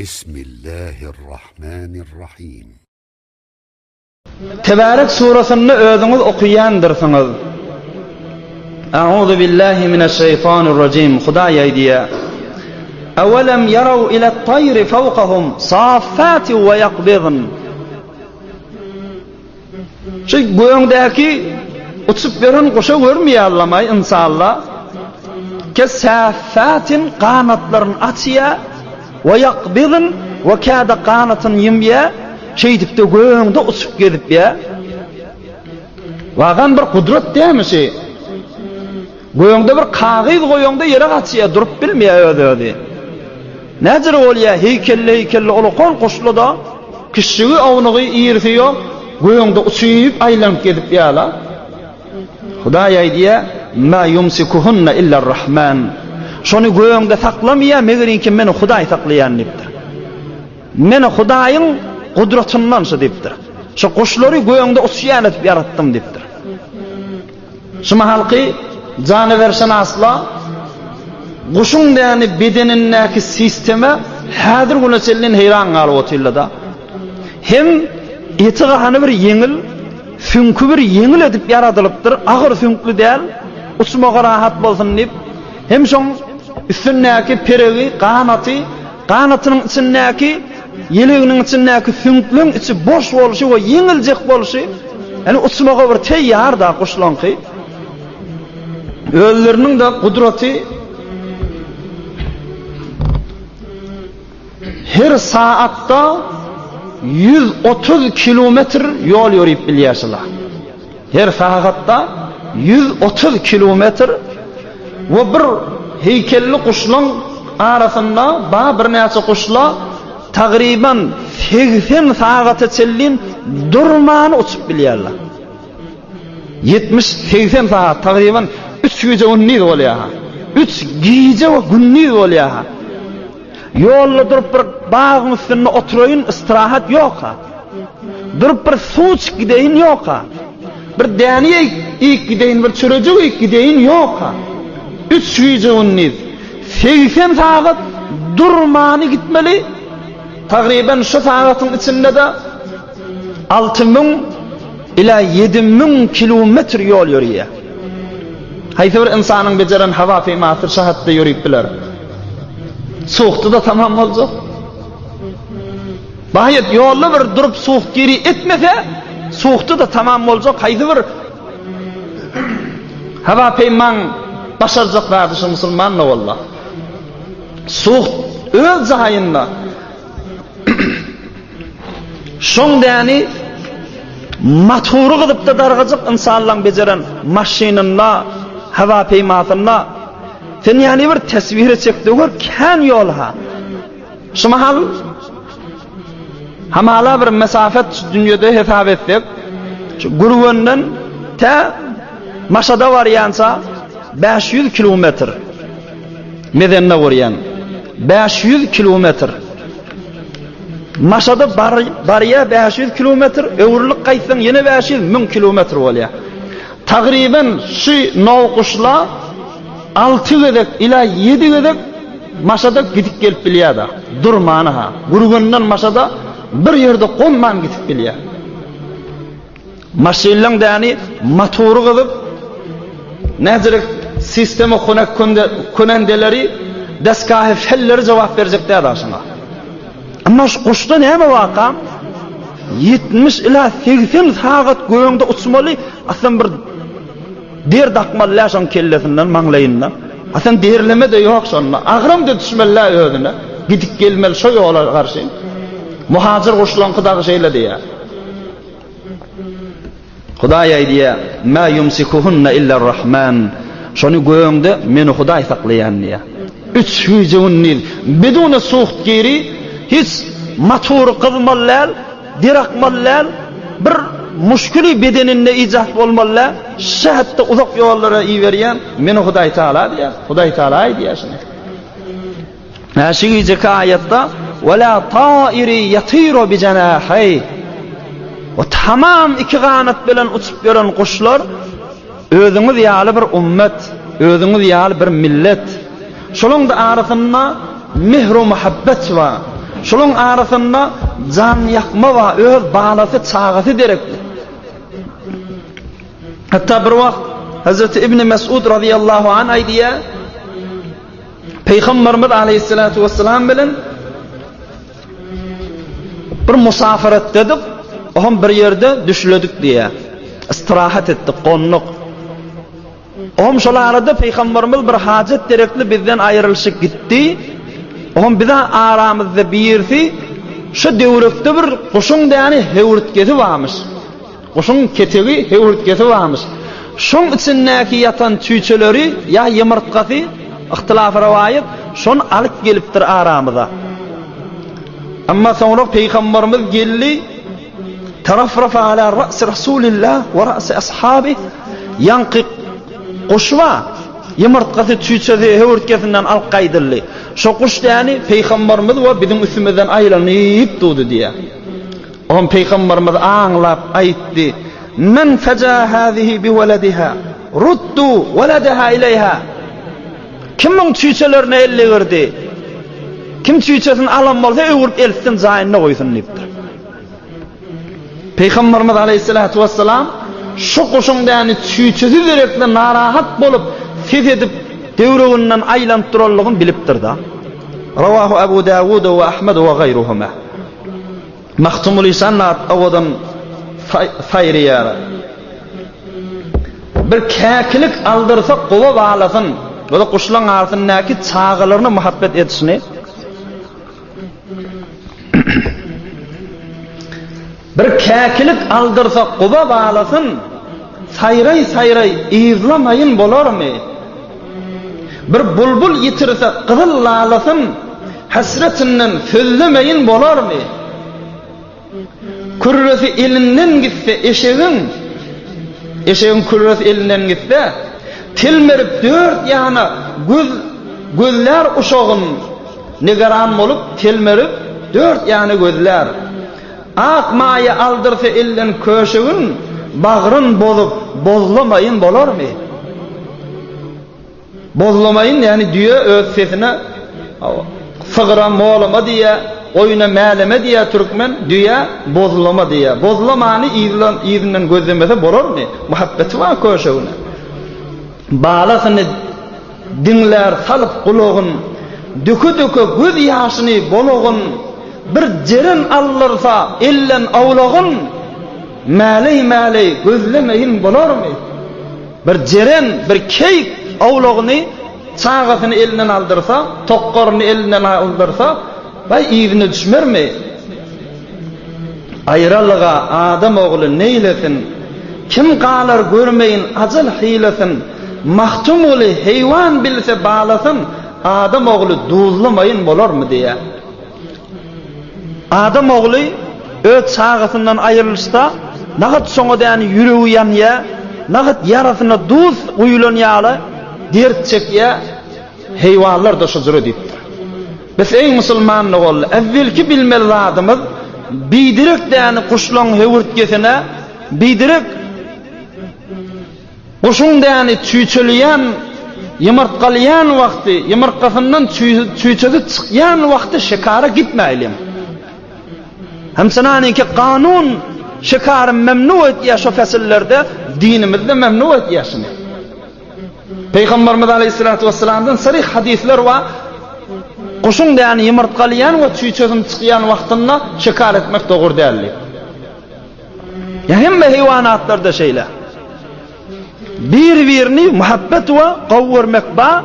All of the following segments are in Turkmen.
Bismillahirrahmanirrahim. Tebarek surasını özünüz okuyandırsınız. Euzu billahi mineşşeytanirracim. Huday aydiya. Avelem yarav ile't-tayri fawqahum saffatin ve yaqbidun. Şu göğündeki uçup veren kuşa görmeýärlemay inşallah. Ke saffatin qanatlaryny açýa ve yaqbidun ve kada qanatyny ýymýa. Şeydipde göğünde uçup gedip ya. Vagan bir kudret dämisi. Göğünde bir kagyz goýanda ýere gaçýa durup bilmeýär öýdi. Näzir bolýa heykelli ulukon kuşluda kişigi awnugy ýersi ýok, göğünde uçup aýlanyp gedip ýala. Hudaý aýdýa: "Ma yumsikuhunna illar-rahman." Şonu göğünde saklamaya megirinki meni Hudaý saklayan dipdir. Meni Hudaýyň kudretindan şu dipdir. Şu kuşları göğünde uçýan etip yarattım dipdir. Şu mahalki canaverşinasla kuşun däni bedenindäki sisteme häzir güneselin heyran galyp otyrlada. Hem eti gahany bir yeňil, sünkü bir yeňil edip yaradylypdyr. Agyr sünklü däl, uçmaga rahat bolsun dip. Hem şoň üstündäki peregi, qanatynyň içindäki Yeleğinin içindäki sünklüň içi boş bolşy we yeňiljek bolşy, yani uçmaga bir teýýar da kuşlanky. Özleriniň de kudreti her saatda 130 kilometr yol ýörüp bilýärsiler. Her saatda 130 kilometr we bir heykelli kuşlaň arasynda bir näçe kuşlar Taqriban 80 saatga çellin durmany uçup bilýärler. 70-80 saat taqriban 3 gece günni bolýar. 3 gece we günni bolýar. Ýolda durup bir bagyň üstünde oturaýyn, istirahat ýok. Durup bir suw gideýin ýok. Bir däniye gideýin, bir çörejek gideýin ýok. 3 gece günni 80 saat durmany gitmeli. Taqriban şu saatyň içinde de 6000 ila 7000 kilometr yol ýörýär. Haýsy bir insanyň beceren hawa femasy şahatda ýörüp biler. Soğukda da tamam boljak. Baýat ýolda bir durup soğuk geri etmese, soğukda da tamam boljak. Haýsy bir hawa feman başarjak bardyşy musulman walla. Soğuk öz jaýynda şoňdäni motory gydyp da dargajak insanlaryň beceren maşinynda, hawa peýmasynda sen ýani bir tasvir çekdiler kan ýolha. Şu mahal hamala bir mesafet dünýede hesap etsek, şu Gurwenden ta Maşada barýansa 500 kilometr. Medenne barýan 500 kilometr. Maşada barya 500 kilometr, öwürlik gaýtsaň ýene 500 kilometr bolýar. Taqriban şu nowquşla 6 gedek ila 7 gedek maşada gidip gelip bilýär. Durmany ha. Gurgundan maşada bir ýerde qonman gidip bilýär. Maşinlaň däni motory gydyp näzirek sistema konendeleri deskahy felleri jogap berjekler aşyna. Ama şu kuşda näme wakam? 70 ila 80 saat göğünde uçmaly, aslında bir der dakmallaşan kellesinden maňlaýyndan. Aslında derleme de ýok şonda. Agram da düşmeler özüne. Gidip gelmeli şu ýola garşy. Muhajir kuşlankydagy şeýle diýär. Hudaý aýdýar: "Ma yumsikuhunna illar-rahman." Şonu göğünde meni Hudaý saklaýan diýär. 3 güýjünni biduna suwuk geri hiç motor kılmalar, dirakmalar, bir müşkili bedeninde icap olmalar, şahatta uzak yollara iýerýän meni Hudaý Taala diýär. Hudaý Taala diýär şunu. Näşigi jeka ayatda "Wala ta'iri yatiru bi janahi." O tamam iki kanat bilen uçup gören kuşlar özüňiz ýaly bir ummet, özüňiz ýaly bir millet. Şolong da arasynda mehr we muhabbet we Şolun arasında can yakma va öz balası çağatı derekli. Hatta bir vaqt Hazreti İbn Mes'ud radıyallahu anh aydiya Peygamberimiz aleyhissalatu vesselam bilen bir musafiret dedik. Ohum bir yerde düşledik diye. İstirahat ettik, qonnuq. Ohum şol arada Peygamberimiz bir hacet derekli bizden ayrılışıp gitti. Ohum bize aramızda birisi şu devrekte bir kuşun yani hevurtketi varmış. Kuşun ketegi hevurtketi varmış. Şun içindeki yatan tüyçeleri ya yumurtkası ihtilaf rivayet şun alıp geliptir aramıza. Amma sonra Peygamberimiz geldi tarafrafa ala ra's Rasulillah ve ra's ashabi yanqi kuşva yumurtkası tüyçesi hevurtketinden alqaydırlı. Şu kuş yani Peygamberimiz ve bizim üstümüzden ayrılanıp durdu diye. On Peygamberimiz anlap aytti. Men feca hâzihi bi velediha ruddu velediha ileyha. Kimin tüyçelerini elle verdi? Kim tüyçesini alan bolsa öwürüp elsin zayynına koysun deyipdir. Peygamberimiz aleyhissalatu vesselam şu kuşun yani tüyçesi direkle narahat bolup ses edip devreğinden aylanıp duralligini bilipdir da. Ravahu Abu Davud ve Ahmed ve gayruhuma. Mahtumul İsanat avadan fayriyara. Bir käkilik aldırsa qova bağlasın. O da kuşlan arasındaki çağılarını muhabbet etsin. Bir käkilik aldırsa qova bağlasın. Sayray izlamayın bolar mı? Bir bulbul yitirse qızıllalasın. Hasretinden sözlemeyin bolar mı? Kürresi elinden gitse eşeğin kürresi elinden gitse tilmerip dört yana gözler uşağın nigaran olup tilmerip dört yana gözler ak maya aldırsa elden köşeğin bağrın bolup bozlamayın bolar mı? Bozlamayın yani diyor öz sesine fıgra moğlama diye oyuna məleme diye Türkmen diye bozulama diye. Bozulamanı izinden gözlemese borar mı? Muhabbeti var köşeğine. Bağlasını dinler salıp kuluğun, dükü göz yaşını boluğun, bir cerin alırsa ellen avlağın, məley gözlemeyin bolar mı? Bir cerin, bir keyik avlağını, çağasını elinden aldırsa, tokkorunu elinden aldırsa, vay izine düşmer mi? Ayrılığa adam oğlu neylesin? Kim qalar görmeyin acıl hilesin? Mahtum olu heyvan bilse bağlasın, adam oğlu duzlamayın bolar mı diye. Adam oğlu öz çağısından ayrılışta, nağıt soňa yani yüreği yanıya, nağıt yarasına duz uyulanyalı, dert çekye, heyvanlar da şucuru deyiptir. Biz ey musulman oğul, evvelki bilmeli zadımız, bidirek de yani kuşlan hevurtkesine, bidirek kuşun da yani tüyçöleyen, yumurtkalayan vakti, yumurtkasından tüyçösü çıkayan vakti şekara gitmeylim. Hemsine ki kanun şekarı memnu etya şu fesillerde dinimizde memnu etyasını. Peygamberimiz aleyhissalatu vesselam'dan sarih hadisler var. Kuşun da yani yumurtkalayan ve tüyçözün çıkayan vaktinde şekar etmek doğru değerli. Ya hem de hayvanatlarda şeyler. Birini muhabbet ve kavurmak ba.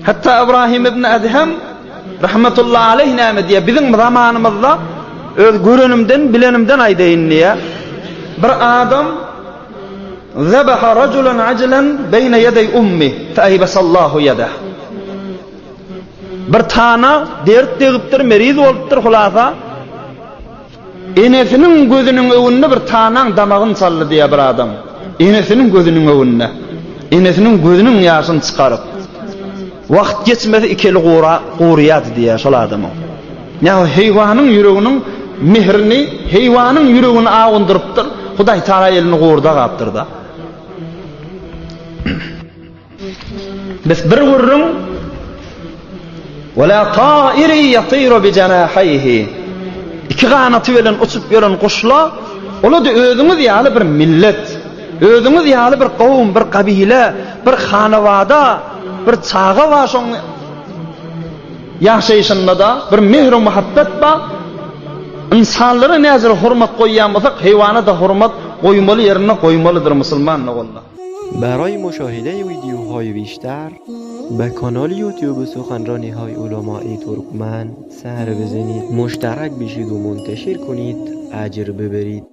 Hatta İbrahim ibn Adhem rahmetullahi aleyh nâme diye bizim zamanımızda öz görünümden bilenimden aydeyin diye bir adam zebaha raculan acelen beyne yedey ummi feaybesallahu yedah. Bir tana dert degiptir, meriz oluptir hulasa. Enesinin gözünün önüne bir tanan damağın sallı diye bir adam. Enesinin gözünün önüne. Enesinin gözünün yaşını çıkarıp. Vakt geçmesi ikili quriyat diye şol adamı. Ya heyvanın yüreğinin mihrini, heyvanın yüreğini ağındırıptır. Huday Taala elini qurda qaptır da. Biz bir vurrun ولا طائر يطير بجناحيه. İki qanatı bilen uçup gelen kuşlar, ola da özüňiz ýaly bir millet, özüňiz ýaly bir gowum, bir kabile, bir hanawada, bir çağa wa şoň ýaşaýşynda da bir mehr we muhabbet ba. İnsanlara näzir hurmat goýýan bolsak, heýwana da hurmat goýmaly ýerine goýmalydyr musulman walla. برای مشاهده ویدیوهای بیشتر به کانال یوتیوب سخنرانی‌های علمای ترکمن سر بزنید، مشترک بشید و منتشر کنید، اجر ببرید.